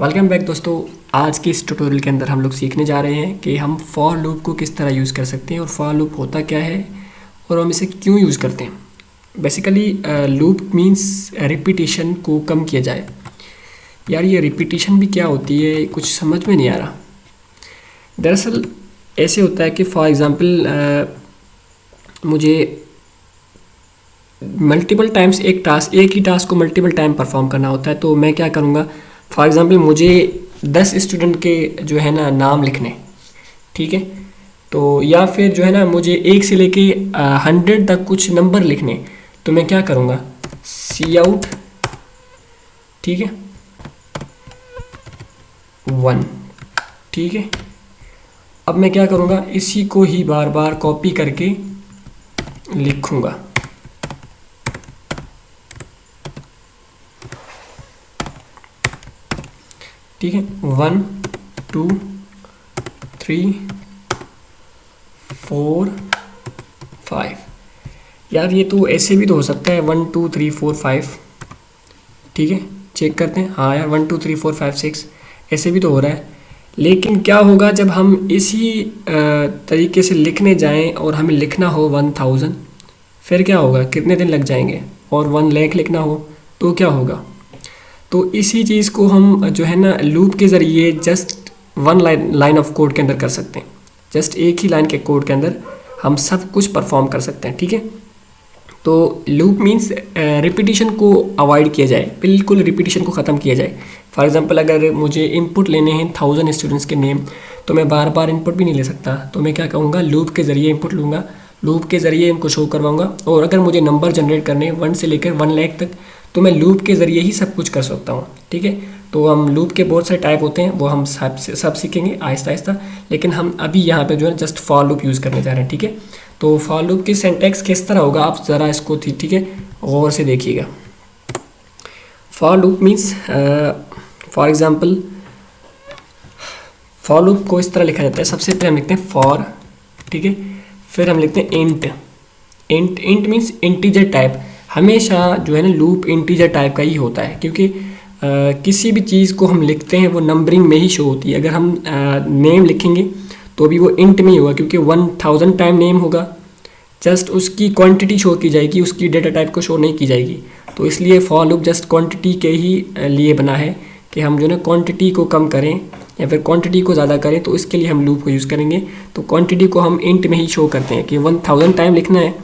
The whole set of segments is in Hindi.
वेलकम बैक दोस्तों। आज के इस ट्यूटोरियल के अंदर हम लोग सीखने जा रहे हैं कि हम फॉर लूप को किस तरह यूज़ कर सकते हैं और फॉर लूप होता क्या है और हम इसे क्यों यूज़ करते हैं। बेसिकली लूप मींस रिपीटिशन को कम किया जाए। यार ये रिपीटिशन भी क्या होती है, कुछ समझ में नहीं आ रहा। दरअसल ऐसे होता है कि फॉर एग्ज़ाम्पल मुझे मल्टीपल टाइम्स एक ही टास्क को मल्टीपल टाइम परफॉर्म करना होता है। तो मैं क्या करूँगा, फॉर एग्ज़ाम्पल मुझे 10 स्टूडेंट के जो है ना नाम लिखने, ठीक है। तो या फिर जो है ना मुझे 1 से लेके 100 तक कुछ नंबर लिखने। तो मैं क्या करूँगा, सी आउट, ठीक है, 1, ठीक है। अब मैं क्या करूँगा, इसी को ही बार बार कॉपी करके लिखूँगा। ठीक है, 1 2 3 4 5। यार ये तो ऐसे भी तो हो सकता है 1 2 3 4 5, ठीक है। चेक करते हैं, हाँ यार 1 2 3 4 5 6 ऐसे भी तो हो रहा है। लेकिन क्या होगा जब हम इसी तरीके से लिखने जाएं और हमें लिखना हो 1000, फिर क्या होगा, कितने दिन लग जाएंगे। और 1 लाख लिखना हो तो क्या होगा। तो इसी चीज़ को हम जो है ना लूप के ज़रिए just one line of code के अंदर कर सकते हैं। जस्ट एक ही लाइन के कोड के अंदर हम सब कुछ परफॉर्म कर सकते हैं, ठीक है। तो लूप मीन्स रिपीटिशन को अवॉइड किया जाए, बिल्कुल रिपीटिशन को ख़त्म किया जाए। फॉर एग्जांपल अगर मुझे इनपुट लेने हैं 1000 स्टूडेंट्स के नेम, तो मैं बार बार इनपुट भी नहीं ले सकता। तो मैं क्या कहूँगा, लूप के ज़रिए इनपुट लूँगा, लूप के ज़रिए इनको शो करवाऊँगा। और अगर मुझे नंबर जनरेट करने 1 से लेकर 1 लाख तक, तो मैं लूप के ज़रिए ही सब कुछ कर सकता हूँ, ठीक है। तो हम लूप के बहुत सारे टाइप होते हैं, वो हम सब सीखेंगे आहिस्ता आहिस्ता। लेकिन हम अभी यहाँ पे जो है जस्ट फॉर लूप यूज़ करने जा रहे हैं, ठीक है। तो फॉर लूप की सिंटैक्स किस तरह होगा, आप ज़रा इसको ठीक है गौर से देखिएगा। For loop means for example for loop को इस तरह लिखा जाता है। सबसे पहले हम लिखते हैं फॉर, ठीक है। फिर हम लिखते हैं इंट मीन्स इंटीजर टाइप। हमेशा जो है ना लूप इंटीजर टाइप का ही होता है, क्योंकि किसी भी चीज़ को हम लिखते हैं वो नंबरिंग में ही शो होती है। अगर हम नेम लिखेंगे तो भी वो इंट में ही होगा, क्योंकि 1000 टाइम नेम होगा। जस्ट उसकी क्वांटिटी शो की जाएगी, उसकी डेटा टाइप को शो नहीं की जाएगी। तो इसलिए फॉर लूप जस्ट क्वांटिटी के ही लिए बना है कि हम जो है ना क्वांटिटी को कम करें या फिर क्वांटिटी को ज़्यादा करें। तो इसके लिए हम लूप को यूज़ करेंगे। तो क्वांटिटी को हम इंट में ही शो करते हैं कि 1000 टाइम लिखना है,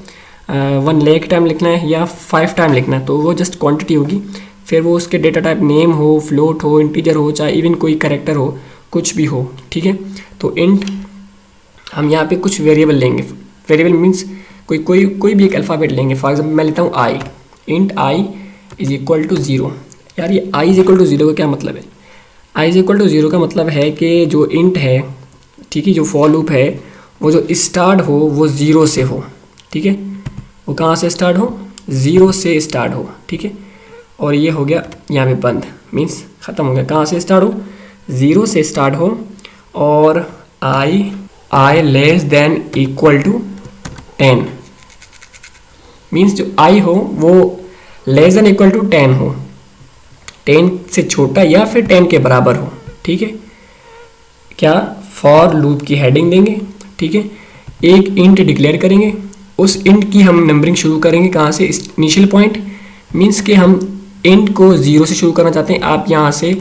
1 लाख टाइम लिखना है या 5 टाइम लिखना है, तो वो जस्ट क्वांटिटी होगी। फिर वो उसके डेटा टाइप नेम हो, फ्लोट हो, इंटीजर हो, चाहे इवन कोई कैरेक्टर हो, कुछ भी हो, ठीक है। तो इंट हम यहाँ पे कुछ वेरिएबल लेंगे। वेरिएबल मीन्स कोई भी एक अल्फ़ाबेट लेंगे। फॉर एग्जाम्पल मैं लेता हूँ I, int I is equal to 0। यार ये आई इज इक्वल टू 0 का क्या मतलब है। आई इज इक्वल टू 0 का मतलब है कि जो इंट है, ठीक है, जो फॉर लूप है, वो जो स्टार्ट हो वो 0 से हो, ठीक है। वो कहाँ से स्टार्ट हो, 0 से स्टार्ट हो, ठीक है। और ये हो गया यहाँ पे बंद, मीन्स ख़त्म हो गया। कहाँ से स्टार्ट हो, 0 से स्टार्ट हो। और I less than equal to 10 means जो आई हो वो लेस देन इक्वल टू 10 हो, 10 से छोटा या फिर 10 के बराबर हो, ठीक है। क्या, फॉर लूप की हेडिंग देंगे, ठीक है। एक इंट डिक्लेयर करेंगे, उस इंट की हम नंबरिंग शुरू करेंगे कहाँ से, इनिशियल पॉइंट। मीन्स कि हम इंट को 0 से शुरू करना चाहते हैं। आप यहाँ से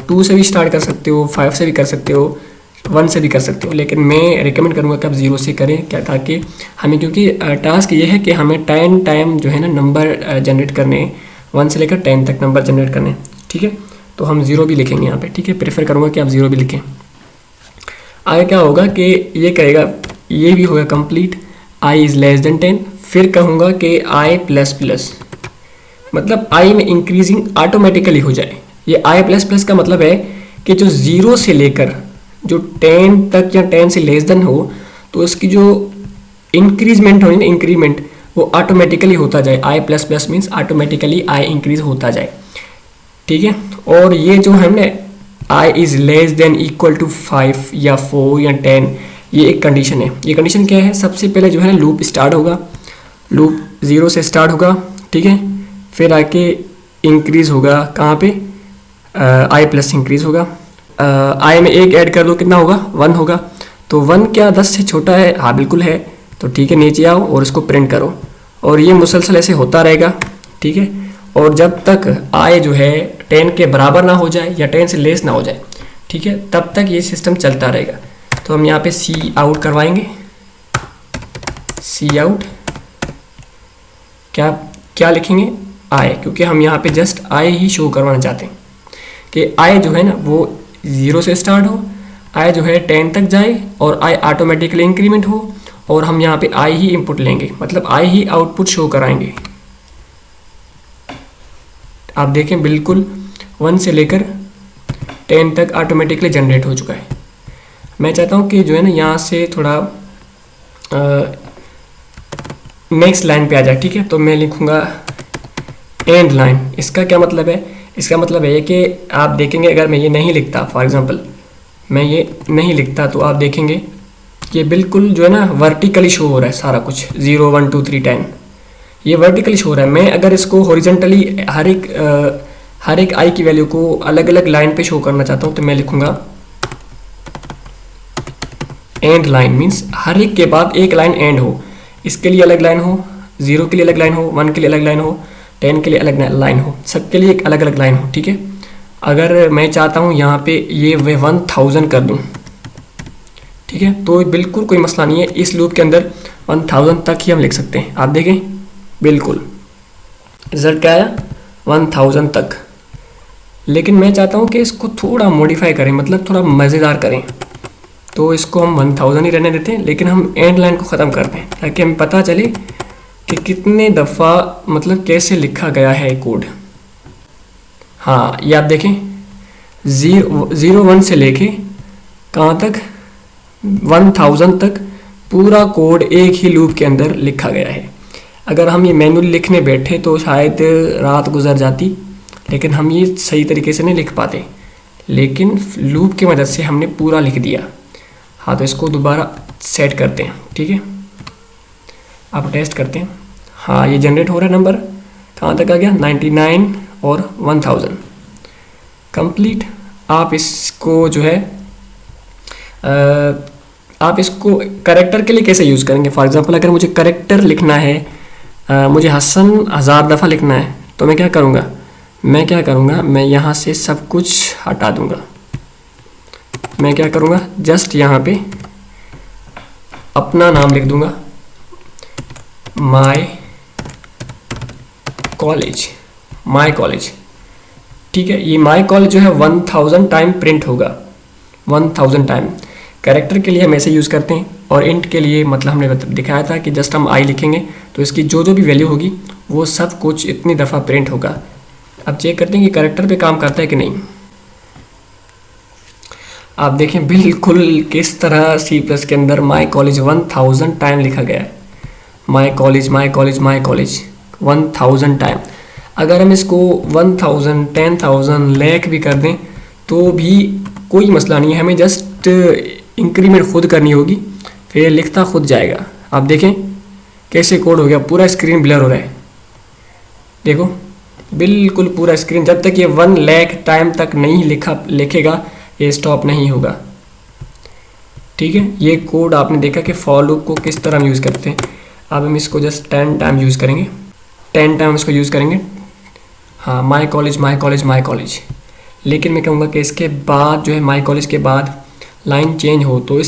2 से भी स्टार्ट कर सकते हो, 5 से भी कर सकते हो, 1 से भी कर सकते हो। लेकिन मैं रिकमेंड करूँगा कि आप 0 से करें, क्या, ताकि हमें, क्योंकि टास्क ये है कि हमें 10 टाइम जो है ना नंबर जनरेट करने, 1 से लेकर 10 तक नंबर जनरेट करने, ठीक है। तो हम 0 भी लिखेंगे यहाँ पे, ठीक है। प्रेफर करूँगा कि आप 0 भी लिखें। आगे क्या होगा कि ये कहेगा, ये भी होगा complete, I is less then 10। फिर कहूँगा कि आई प्लस प्लस, मतलब आई में इंक्रीजिंग ऑटोमेटिकली हो जाए। ये आई प्लस प्लस का मतलब है कि जो 0 से लेकर जो 10 तक या 10 से लेस देन हो, तो उसकी जो इंक्रीजमेंट होगी ना, इंक्रीमेंट, वो ऑटोमेटिकली होता जाए। I plus plus means automatically I increase होता जाए, ठीक है। और ये जो है ना I is less than equal to 5 या 4 या 10, ये एक कंडीशन है। ये कंडीशन क्या है, सबसे पहले जो है ना लूप स्टार्ट होगा, लूप 0 से स्टार्ट होगा, ठीक है। फिर आके इंक्रीज़ होगा कहाँ पे, आई प्लस इंक्रीज होगा। आई में एक ऐड कर दो, कितना होगा? 1 होगा। तो 1 क्या 10 से छोटा है? हाँ बिल्कुल है। तो ठीक है, नीचे आओ और इसको प्रिंट करो, और ये मुसलसल ऐसे होता रहेगा, ठीक है। और जब तक आई जो है 10 के बराबर ना हो जाए या 10 से लेस ना हो जाए, ठीक है, तब तक ये सिस्टम चलता रहेगा। तो हम यहाँ पे सी आउट करवाएंगे, सी आउट क्या क्या लिखेंगे? आई, क्योंकि हम यहाँ पे जस्ट आई ही शो करवाना चाहते हैं कि आई जो है ना वो 0 से स्टार्ट हो, आई जो है 10 तक जाए और आई ऑटोमेटिकली इंक्रीमेंट हो, और हम यहाँ पे आई ही इनपुट लेंगे, मतलब आई ही आउटपुट शो कराएंगे। आप देखें बिल्कुल 1 से लेकर 10 तक ऑटोमेटिकली जनरेट हो चुका है। मैं चाहता हूँ कि जो है ना यहाँ से थोड़ा नेक्स्ट लाइन पे आ जाए, ठीक है। तो मैं लिखूँगा एंड लाइन। इसका क्या मतलब है? इसका मतलब है कि आप देखेंगे अगर मैं ये नहीं लिखता, फॉर एग्जांपल मैं ये नहीं लिखता, तो आप देखेंगे ये बिल्कुल जो है ना वर्टिकली शो हो रहा है सारा कुछ, 0 1 2 3 10 ये वर्टिकली शो हो रहा है। मैं अगर इसको हॉरिजॉन्टली हर एक आई की वैल्यू को अलग अलग लाइन पे शो करना चाहता हूँ, तो मैं लिखूँगा एंड लाइन, मीन्स हर एक के बाद एक लाइन एंड हो। इसके लिए अलग लाइन हो, 0 के लिए अलग लाइन हो, 1 के लिए अलग लाइन हो, 10 के लिए अलग लाइन हो, सबके लिए एक अलग अलग लाइन हो, ठीक है। अगर मैं चाहता हूँ यहाँ पे ये 1000 कर दूँ, ठीक है, तो बिल्कुल कोई मसला नहीं है। इस लूप के अंदर 1000 तक ही हम लिख सकते हैं। आप देखें बिल्कुल रिजल्ट क्या आया? 1000 तक। लेकिन मैं चाहता हूँ कि इसको थोड़ा मॉडिफाई करें, मतलब थोड़ा मज़ेदार करें, तो इसको हम 1000 ही रहने देते हैं, लेकिन हम एंड लाइन को ख़त्म करते हैं ताकि हमें पता चले कि कितने दफ़ा मतलब कैसे लिखा गया है कोड। हाँ, ये आप देखें 0 1 से लेके कहाँ तक? 1000 तक पूरा कोड एक ही लूप के अंदर लिखा गया है। अगर हम ये मैनुअली लिखने बैठे तो शायद रात गुजर जाती, लेकिन हम ये सही तरीके से नहीं लिख पाते, लेकिन लूप की मदद से हमने पूरा लिख दिया। हाँ, तो इसको दोबारा सेट करते हैं, ठीक है, आप टेस्ट करते हैं। हाँ, ये जनरेट हो रहा है नंबर, कहाँ तक आ गया? 99 और 1000 कंप्लीट। आप इसको जो है आप इसको करेक्टर के लिए कैसे यूज़ करेंगे? फॉर एग्जांपल अगर मुझे करेक्टर लिखना है, मुझे हसन 1000 दफ़ा लिखना है, तो मैं क्या करूँगा? मैं यहाँ से सब कुछ हटा दूँगा। मैं क्या करूँगा? जस्ट यहाँ पे अपना नाम लिख दूँगा, माय कॉलेज, ठीक है। ये माय कॉलेज जो है 1000 टाइम प्रिंट होगा, 1000 टाइम। कैरेक्टर के लिए हम ऐसे यूज़ करते हैं, और इंट के लिए मतलब हमने दिखाया था कि जस्ट हम आई लिखेंगे तो इसकी जो भी वैल्यू होगी वो सब कुछ इतनी दफ़ा प्रिंट होगा। अब चेक करते हैं कि कैरेक्टर पे काम करता है कि नहीं। आप देखें बिल्कुल किस तरह सी प्लस के अंदर माय कॉलेज 1000 टाइम लिखा गया है। My college 1000 time. अगर हम इसको 1000 10,000 लाख भी कर दें तो भी कोई मसला नहीं है, हमें जस्ट इंक्रीमेंट खुद करनी होगी, फिर लिखता खुद जाएगा। आप देखें कैसे कोड हो गया, पूरा स्क्रीन ब्लर हो रहा है, देखो बिल्कुल पूरा स्क्रीन। जब तक ये 1 लाख टाइम तक नहीं लिखेगा ये स्टॉप नहीं होगा, ठीक है। ये कोड आपने देखा कि फॉर लूप को किस तरह हम यूज़ करते हैं। अब हम इसको जस्ट 10 टाइम यूज़ करेंगे, 10 टाइम इसको यूज़ करेंगे। हाँ, माय कॉलेज। लेकिन मैं कहूँगा कि इसके बाद जो है माय कॉलेज के बाद लाइन चेंज हो तो इस